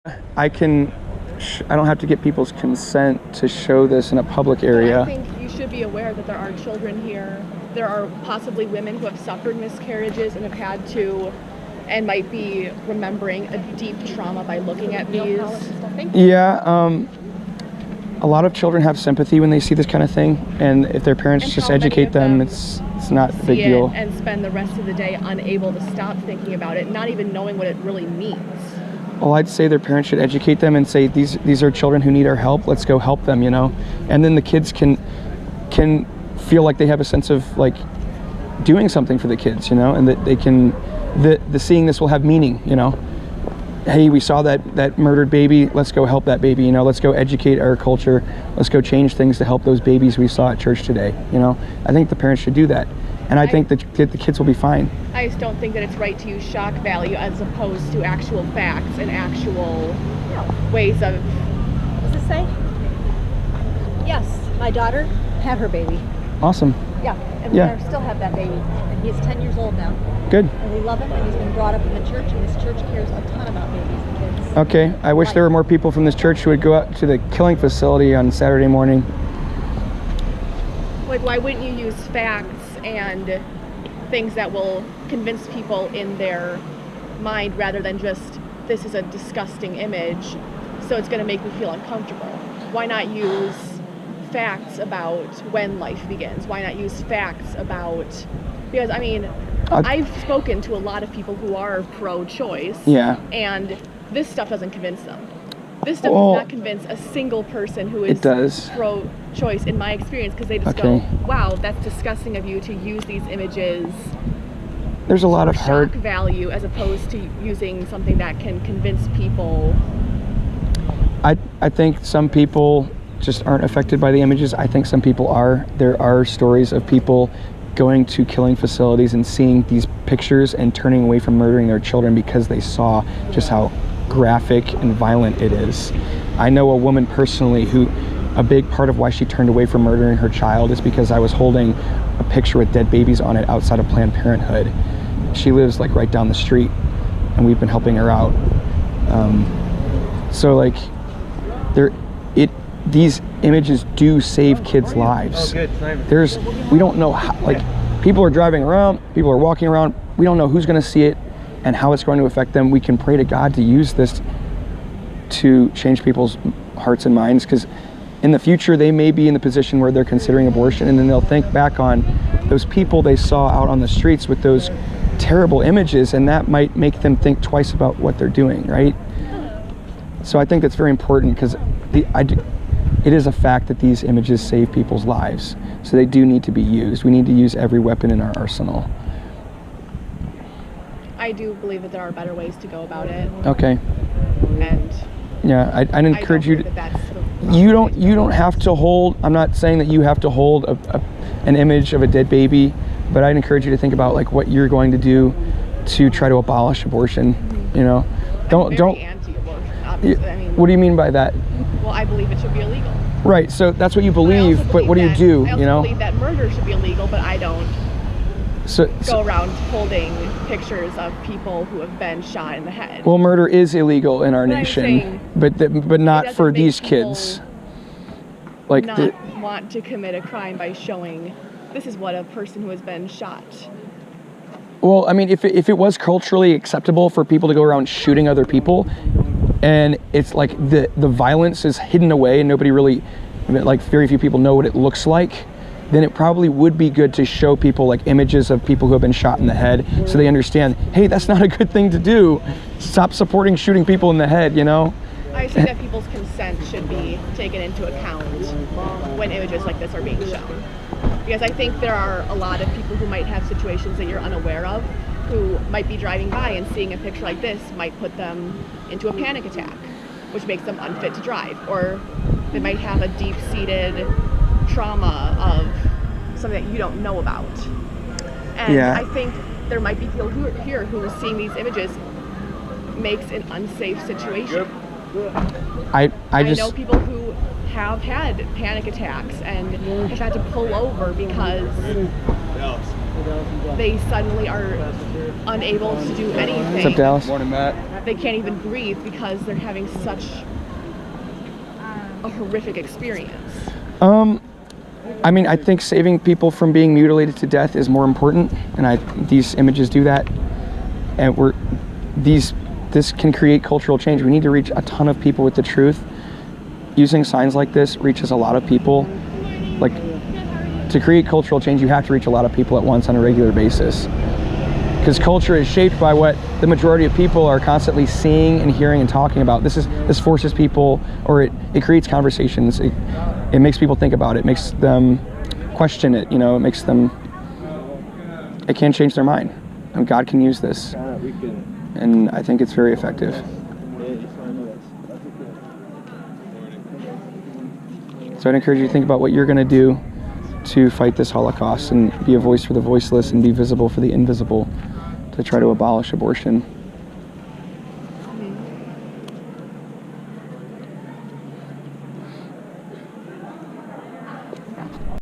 I don't have to get people's consent to show this in a public area. I think you should be aware that there are children here. There are possibly women who have suffered miscarriages and have had to, and might be remembering a deep trauma by looking at these. Yeah, a lot of children have sympathy when they see this kind of thing, and if their parents just educate them, it's not a big deal. And spend the rest of the day unable to stop thinking about it, not even knowing what it really means. Well, I'd say their parents should educate them and say, these are children who need our help. Let's go help them, you know? And then the kids can feel like they have a sense of like doing something for the kids, you know, and that they can, the seeing this will have meaning, you know? Hey, we saw that murdered baby, let's go help that baby, you know? Let's go educate our culture. Let's go change things to help those babies we saw at church today, you know? I think the parents should do that. And I think that the kids will be fine. I just don't think that it's right to use shock value as opposed to actual facts and actual ways of... What does it say? Yes, my daughter had her baby. Awesome. Yeah, and we still have that baby. And he's 10 years old now. Good. And we love him, and he's been brought up in the church, and this church cares a ton about babies and kids. Okay, I wish there were more people from this church who would go out to the killing facility on Saturday morning. Like, why wouldn't you use facts and things that will convince people in their mind rather than just, this is a disgusting image, so it's going to make me feel uncomfortable? Why not use facts about when life begins? Why not use facts about, because I mean, I've spoken to a lot of people who are pro-choice, and this stuff doesn't convince them. This stuff does not convince a single person who is pro-choice in my experience, because they just go, wow, that's disgusting of you to use these images. There's a lot of shock value as opposed to using something that can convince people. I think some people just aren't affected by the images. I think some people are. There are stories of people going to killing facilities and seeing these pictures and turning away from murdering their children because they saw just how graphic and violent it is. I know a woman personally who, a big part of why she turned away from murdering her child is because I was holding a picture with dead babies on it outside of Planned Parenthood. She lives like right down the street, and we've been helping her out. So like, these images do save kids' lives. We don't know how, like, people are driving around, people are walking around, we don't know who's going to see it and how it's going to affect them. We can pray to God to use this to change people's hearts and minds, because in the future they may be in the position where they're considering abortion, and then they'll think back on those people they saw out on the streets with those terrible images, and that might make them think twice about what they're doing, right? So I think that's very important, because it is a fact that these images save people's lives. So they do need to be used. We need to use every weapon in our arsenal. I do believe that there are better ways to go about it. Okay. And yeah, I'd encourage you to. You don't have to hold. I'm not saying that you have to hold an image of a dead baby, but I'd encourage you to think about like what you're going to do to try to abolish abortion. You know, don't. Anti-abortion, obviously. I mean, what do you mean by that? Well, I believe it should be illegal. Right. So that's what you believe, but what do you do? I also believe that murder should be illegal, but I don't go around holding pictures of people who have been shot in the head. Well, murder is illegal in our nation, but not for these kids. Like, not want to commit a crime by showing this is what a person who has been shot. Well, I mean, if it was culturally acceptable for people to go around shooting other people, and it's like the violence is hidden away and nobody really, like very few people know what it looks like, then it probably would be good to show people like images of people who have been shot in the head, so they understand, hey, that's not a good thing to do. Stop supporting shooting people in the head, you know? I think that people's consent should be taken into account when images like this are being shown. Because I think there are a lot of people who might have situations that you're unaware of, who might be driving by and seeing a picture like this might put them into a panic attack, which makes them unfit to drive. Or they might have a deep-seated trauma of something that you don't know about. And I think there might be people here who are seeing these images makes an unsafe situation. I know people who have had panic attacks and have had to pull over because they suddenly are unable to do anything. What's up, Dallas? Morning, Matt. They can't even breathe because they're having such a horrific experience. I mean, I think saving people from being mutilated to death is more important, and these images do that. And this can create cultural change. We need to reach a ton of people with the truth. Using signs like this reaches a lot of people. Like, to create cultural change, you have to reach a lot of people at once on a regular basis. Because culture is shaped by what the majority of people are constantly seeing and hearing and talking about. This forces people, or it creates conversations. It makes people think about it. It makes them question it. You know, it can change their mind. And God can use this. And I think it's very effective. So I'd encourage you to think about what you're going to do to fight this Holocaust and be a voice for the voiceless and be visible for the invisible to try to abolish abortion.